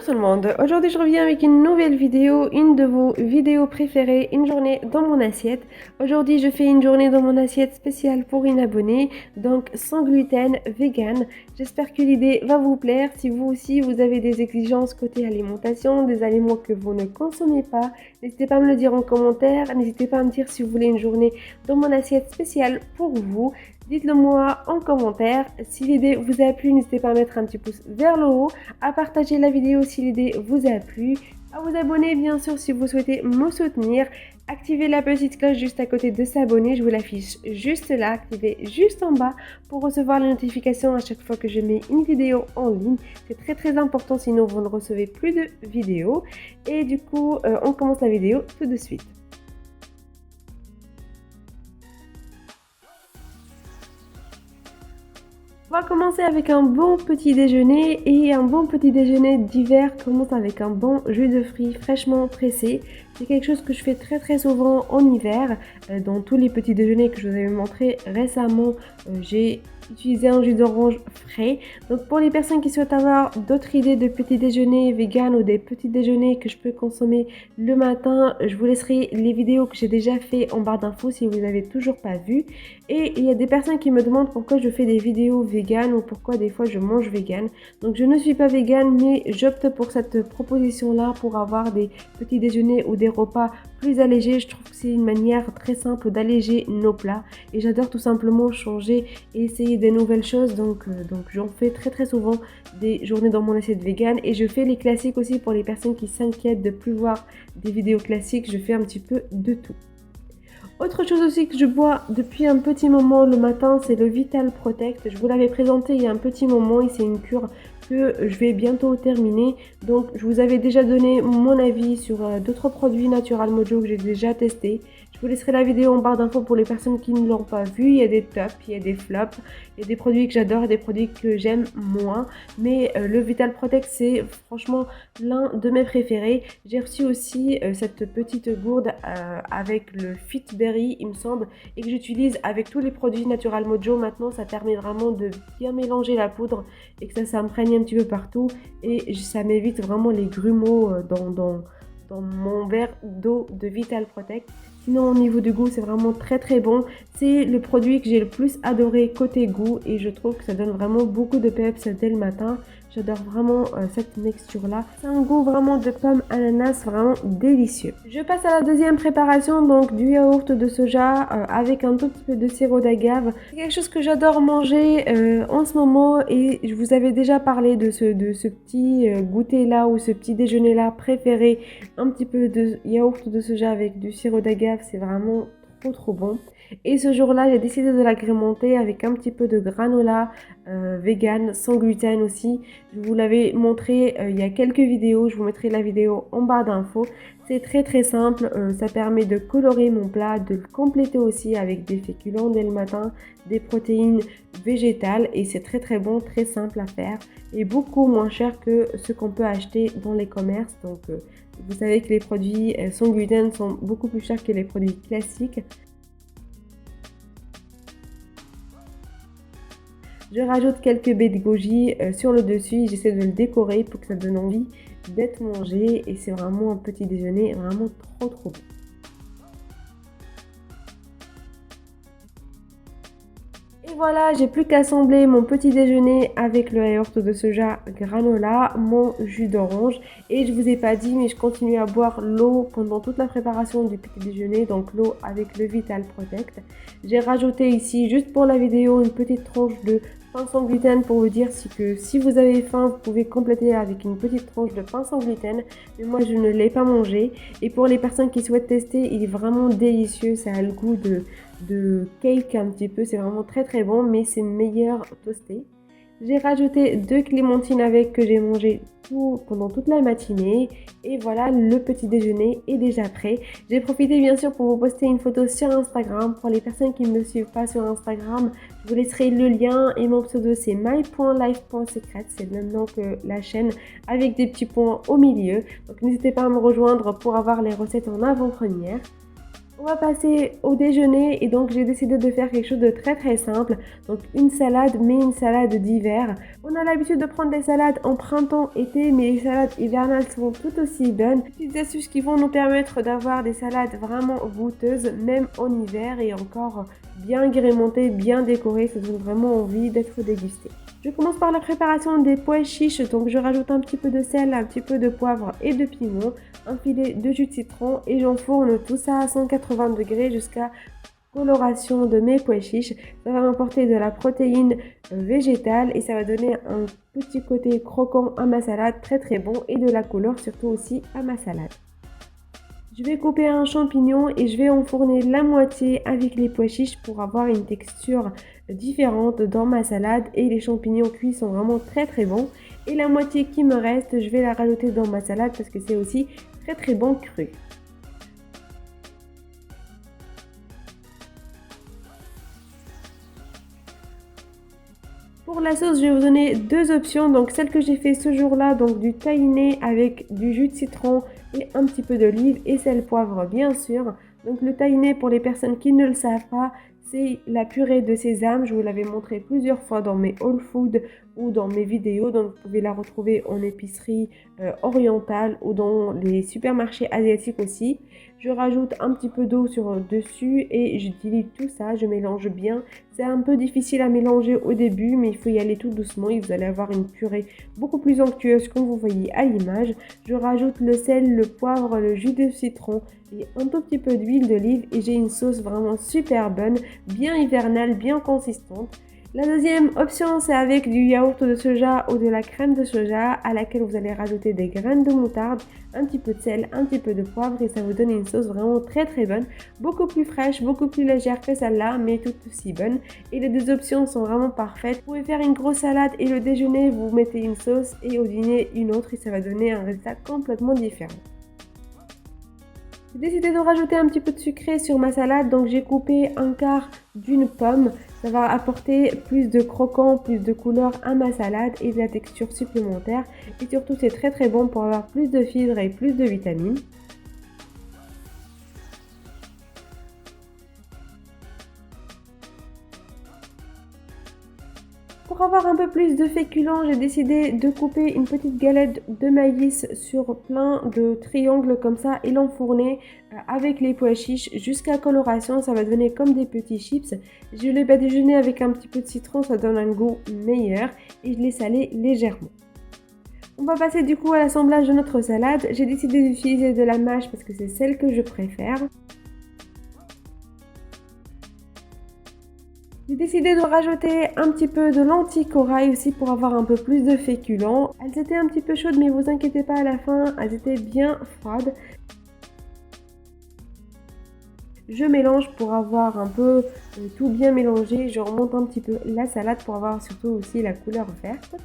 tout le monde, aujourd'hui je reviens avec une nouvelle vidéo, une de vos vidéos préférées, une journée dans mon assiette. Aujourd'hui je fais une journée dans mon assiette spéciale pour une abonnée, donc sans gluten, vegan. J'espère que l'idée va vous plaire. Si vous aussi vous avez des exigences côté alimentation, des aliments que vous ne consommez pas, n'hésitez pas à me le dire en commentaire, n'hésitez pas à me dire si vous voulez une journée dans mon assiette spéciale pour vous. Dites-le moi en commentaire. Si l'idée vous a plu, n'hésitez pas à mettre un petit pouce vers le haut, à partager la vidéo si l'idée vous a plu, à vous abonner bien sûr si vous souhaitez me soutenir, activez la petite cloche juste à côté de s'abonner, je vous l'affiche juste là, activez juste en bas pour recevoir les notifications à chaque fois que je mets une vidéo en ligne. C'est très important, sinon vous ne recevez plus de vidéos. Et du coup, on commence la vidéo tout de suite. On va commencer avec un bon petit déjeuner, et un bon petit déjeuner d'hiver commence avec un bon jus de fruits fraîchement pressé. C'est quelque chose que je fais très souvent en hiver. Dans tous les petits déjeuners que je vous avais montré récemment, j'ai utilisé un jus d'orange frais. Donc pour les personnes qui souhaitent avoir d'autres idées de petits déjeuners vegan ou des petits déjeuners que je peux consommer le matin, je vous laisserai les vidéos que j'ai déjà fait en barre d'infos si vous n'avez toujours pas vu. Et il y a des personnes qui me demandent pourquoi je fais des vidéos vegan ou pourquoi des fois je mange vegan. Donc je ne suis pas vegan, mais j'opte pour cette proposition là pour avoir des petits déjeuners ou des repas plus allégés. Je trouve que c'est une manière très simple d'alléger nos plats et j'adore tout simplement changer et essayer des nouvelles choses. Donc j'en fais très souvent des journées dans mon assiette vegan, et je fais les classiques aussi pour les personnes qui s'inquiètent de plus voir des vidéos classiques. Je fais un petit peu de tout. Autre chose aussi que je bois depuis un petit moment le matin, c'est le Vital Protect. Je vous l'avais présenté il y a un petit moment et c'est une cure que je vais bientôt terminer. Donc je vous avais déjà donné mon avis sur d'autres produits Natural Mojo que j'ai déjà testés. Je vous laisserai la vidéo en barre d'infos pour les personnes qui ne l'ont pas vu. Il y a des tops, il y a des flops, il y a des produits que j'adore et des produits que j'aime moins. Mais le Vital Protect, c'est franchement l'un de mes préférés. J'ai reçu aussi cette petite gourde avec le Fit Berry, il me semble, et que j'utilise avec tous les produits Natural Mojo. Maintenant, ça permet vraiment de bien mélanger la poudre et que ça s'imprègne un petit peu partout. Et ça m'évite vraiment les grumeaux dans mon verre d'eau de Vital Protect. Sinon au niveau du goût, c'est vraiment très bon. C'est le produit que j'ai le plus adoré côté goût et je trouve que ça donne vraiment beaucoup de peps dès le matin. J'adore vraiment cette mixture là. C'est un goût vraiment de pomme ananas vraiment délicieux. Je passe à la deuxième préparation, donc du yaourt de soja avec un tout petit peu de sirop d'agave. C'est quelque chose que j'adore manger en ce moment, et je vous avais déjà parlé de ce petit goûter là ou ce petit déjeuner là préféré. Un petit peu de yaourt de soja avec du sirop d'agave, c'est vraiment trop bon. Et ce jour-là, j'ai décidé de l'agrémenter avec un petit peu de granola vegan sans gluten aussi. Je vous l'avais montré il y a quelques vidéos, je vous mettrai la vidéo en barre d'infos. C'est très simple, ça permet de colorer mon plat, de le compléter aussi avec des féculents dès le matin, des protéines végétales, et c'est très bon, très simple à faire et beaucoup moins cher que ce qu'on peut acheter dans les commerces. Donc vous savez que les produits sans gluten sont beaucoup plus chers que les produits classiques. Je rajoute quelques baies de goji sur le dessus, j'essaie de le décorer pour que ça donne envie d'être mangé, et c'est vraiment un petit déjeuner vraiment trop bon. Et voilà, j'ai plus qu'à assembler mon petit déjeuner avec le yaourt de soja granola, mon jus d'orange, et je vous ai pas dit mais je continue à boire l'eau pendant toute la préparation du petit déjeuner, donc l'eau avec le Vital Protect. J'ai rajouté ici juste pour la vidéo une petite tranche de pain sans gluten pour vous dire que si vous avez faim, vous pouvez compléter avec une petite tranche de pain sans gluten, mais moi je ne l'ai pas mangé. Et pour les personnes qui souhaitent tester, il est vraiment délicieux, ça a le goût de cake un petit peu, c'est vraiment très bon, mais c'est meilleur toasté. J'ai rajouté 2 clémentines avec que j'ai mangé pendant toute la matinée, et voilà, le petit déjeuner est déjà prêt. J'ai profité bien sûr pour vous poster une photo sur Instagram. Pour les personnes qui ne me suivent pas sur Instagram, je vous laisserai le lien, et mon pseudo c'est my.life.secret, c'est le même nom que la chaîne avec des petits points au milieu. Donc n'hésitez pas à me rejoindre pour avoir les recettes en avant-première. On va passer au déjeuner et donc j'ai décidé de faire quelque chose de très simple. Donc une salade, mais une salade d'hiver. On a l'habitude de prendre des salades en printemps, été, mais les salades hivernales sont tout aussi bonnes. Petites astuces qui vont nous permettre d'avoir des salades vraiment goûteuses, même en hiver et encore bien agrémentées, bien décorées. Ça donne vraiment envie d'être dégusté. Je commence par la préparation des pois chiches, donc je rajoute un petit peu de sel, un petit peu de poivre et de piment, un filet de jus de citron et j'enfourne tout ça à 180 degrés jusqu'à coloration de mes pois chiches. Ça va m'apporter de la protéine végétale et ça va donner un petit côté croquant à ma salade, très bon, et de la couleur surtout aussi à ma salade. Je vais couper un champignon et je vais enfourner la moitié avec les pois chiches pour avoir une texture différente dans ma salade, et les champignons cuits sont vraiment très bons. Et la moitié qui me reste, je vais la rajouter dans ma salade parce que c'est aussi très bon cru. Pour la sauce, je vais vous donner deux options. Donc celle que j'ai fait ce jour-là, donc du tahini avec du jus de citron et un petit peu d'olive et sel poivre bien sûr. Donc le tahini, pour les personnes qui ne le savent pas, c'est la purée de sésame. Je vous l'avais montré plusieurs fois dans mes haul food ou dans mes vidéos. Donc vous pouvez la retrouver en épicerie orientale ou dans les supermarchés asiatiques aussi. Je rajoute un petit peu d'eau sur dessus et je dilue tout ça, je mélange bien. C'est un peu difficile à mélanger au début, mais il faut y aller tout doucement et vous allez avoir une purée beaucoup plus onctueuse comme vous voyez à l'image. Je rajoute le sel, le poivre, le jus de citron et un tout petit peu d'huile d'olive et j'ai une sauce vraiment super bonne, bien hivernale, bien consistante. La deuxième option, c'est avec du yaourt de soja ou de la crème de soja à laquelle vous allez rajouter des graines de moutarde, un petit peu de sel, un petit peu de poivre et ça vous donne une sauce vraiment très bonne, beaucoup plus fraîche, beaucoup plus légère que celle-là, mais tout aussi bonne. Et les deux options sont vraiment parfaites. Vous pouvez faire une grosse salade et le déjeuner, vous mettez une sauce et au dîner une autre et ça va donner un résultat complètement différent. J'ai décidé de rajouter un petit peu de sucré sur ma salade, donc j'ai coupé un quart d'une pomme. Ça va apporter plus de croquant, plus de couleur à ma salade et de la texture supplémentaire. Et surtout, c'est très bon pour avoir plus de fibres et plus de vitamines. Pour avoir un peu plus de féculents, j'ai décidé de couper une petite galette de maïs sur plein de triangles comme ça et l'enfourner avec les pois chiches jusqu'à coloration. Ça va donner comme des petits chips. Je l'ai badigeonné avec un petit peu de citron, ça donne un goût meilleur et je l'ai salé légèrement. On va passer du coup à l'assemblage de notre salade. J'ai décidé d'utiliser de la mâche parce que c'est celle que je préfère. J'ai décidé de rajouter un petit peu de lentilles corail aussi pour avoir un peu plus de féculents. Elles étaient un petit peu chaudes mais vous inquiétez pas, à la fin elles étaient bien froides. Je mélange pour avoir un peu tout bien mélangé. Je remonte un petit peu la salade pour avoir surtout aussi la couleur verte.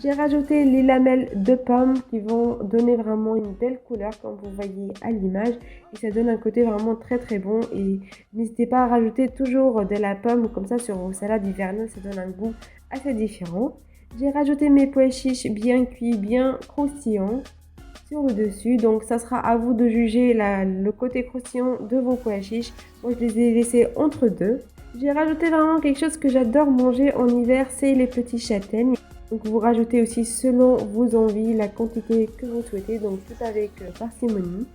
J'ai rajouté les lamelles de pommes qui vont donner vraiment une belle couleur comme vous voyez à l'image et ça donne un côté vraiment très bon. Et n'hésitez pas à rajouter toujours de la pomme comme ça sur vos salades hivernales, ça donne un goût assez différent. J'ai rajouté mes pois chiches bien cuits, bien croustillants sur le dessus, donc ça sera à vous de juger le côté croustillant de vos pois chiches. Moi je les ai laissés entre deux. J'ai rajouté vraiment quelque chose que j'adore manger en hiver, c'est les petits châtaignes. Donc vous rajoutez aussi selon vos envies la quantité que vous souhaitez, donc tout avec parcimonie.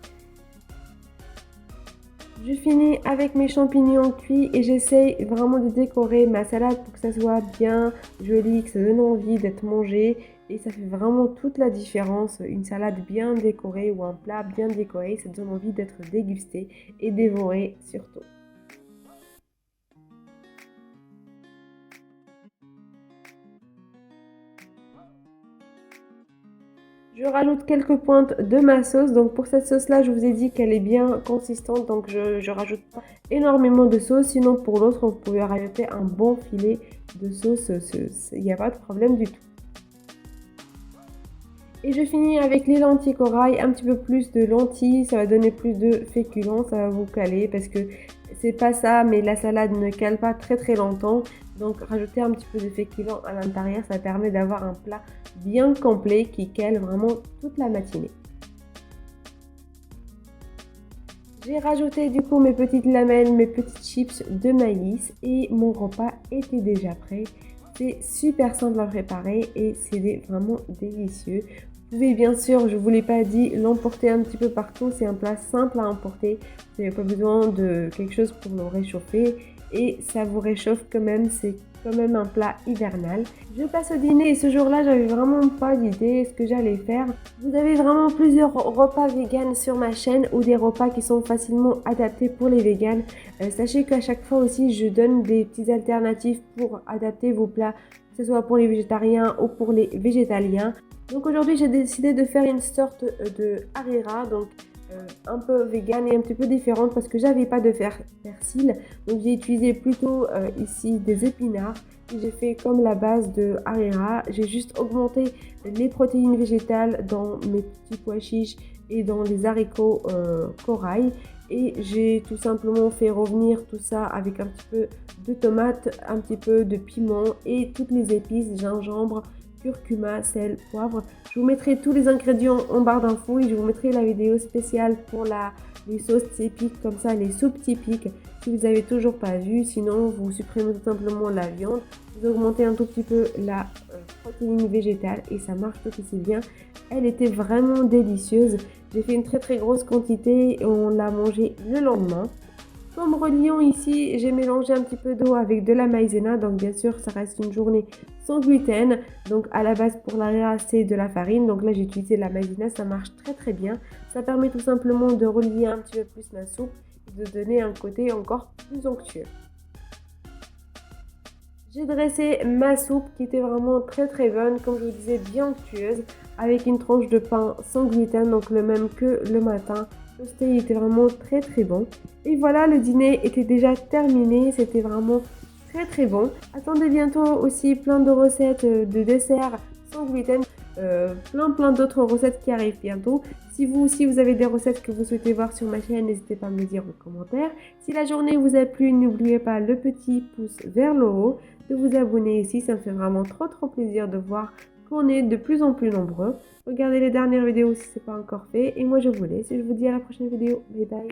Je finis avec mes champignons cuits et j'essaye vraiment de décorer ma salade pour que ça soit bien joli, que ça donne envie d'être mangé. Et ça fait vraiment toute la différence. Une salade bien décorée ou un plat bien décoré, ça donne envie d'être dégusté et dévoré surtout. Je rajoute quelques pointes de ma sauce. Donc pour cette sauce là, je vous ai dit qu'elle est bien consistante, donc je rajoute pas énormément de sauce. Sinon pour l'autre, vous pouvez rajouter un bon filet de sauce, il n'y a pas de problème du tout. Et je finis avec les lentilles corail, un petit peu plus de lentilles, ça va donner plus de féculents, ça va vous caler parce que c'est pas ça, mais la salade ne cale pas très longtemps. Donc rajouter un petit peu de féculents à l'intérieur, ça permet d'avoir un plat bien complet qui cale vraiment toute la matinée. J'ai rajouté du coup mes petites lamelles, mes petites chips de maïs et mon repas était déjà prêt. C'est super simple à préparer et c'est vraiment délicieux. Vous pouvez bien sûr, je ne vous l'ai pas dit, l'emporter un petit peu partout. C'est un plat simple à emporter. Vous n'avez pas besoin de quelque chose pour le réchauffer et ça vous réchauffe quand même. C'est quand même un plat hivernal. Je passe au dîner et ce jour-là, j'avais vraiment pas d'idée ce que j'allais faire. Vous avez vraiment plusieurs repas véganes sur ma chaîne ou des repas qui sont facilement adaptés pour les véganes. Sachez qu'à chaque fois aussi, je donne des petites alternatives pour adapter vos plats, que ce soit pour les végétariens ou pour les végétaliens. Donc aujourd'hui, j'ai décidé de faire une sorte de harira, donc un peu vegan et un petit peu différente parce que j'avais pas de persil. Donc j'ai utilisé plutôt ici des épinards. J'ai fait comme la base de harira. J'ai juste augmenté les protéines végétales dans mes petits pois chiches et dans les haricots corail. Et j'ai tout simplement fait revenir tout ça avec un petit peu de tomates, un petit peu de piment et toutes les épices, gingembre, curcuma, sel, poivre. Je vous mettrai tous les ingrédients en barre d'infos et je vous mettrai la vidéo spéciale pour les sauces typiques, comme ça les soupes typiques. Si vous n'avez toujours pas vu, sinon vous supprimez tout simplement la viande, vous augmentez un tout petit peu la protéine végétale et ça marche tout aussi bien. Elle était vraiment délicieuse. J'ai fait une très grosse quantité et on l'a mangée le lendemain. Comme reliant ici, j'ai mélangé un petit peu d'eau avec de la maïzena. Donc bien sûr, ça reste une journée sans gluten. Donc à la base pour l'arrière, c'est de la farine. Donc là, j'ai utilisé de la maïzena. Ça marche très bien. Ça permet tout simplement de relier un petit peu plus ma soupe et de donner un côté encore plus onctueux. J'ai dressé ma soupe qui était vraiment très bonne, comme je vous disais, bien onctueuse, avec une tranche de pain sans gluten, donc le même que le matin. Le steak était vraiment très bon. Et voilà, le dîner était déjà terminé, c'était vraiment très bon. Attendez bientôt aussi plein de recettes de desserts sans gluten, plein d'autres recettes qui arrivent bientôt. Si vous aussi vous avez des recettes que vous souhaitez voir sur ma chaîne, n'hésitez pas à me le dire en commentaire. Si la journée vous a plu, n'oubliez pas le petit pouce vers le haut, de vous abonner ici, ça me fait vraiment trop plaisir de voir qu'on est de plus en plus nombreux. Regardez les dernières vidéos si ce n'est pas encore fait et moi je vous laisse et je vous dis à la prochaine vidéo. Bye bye.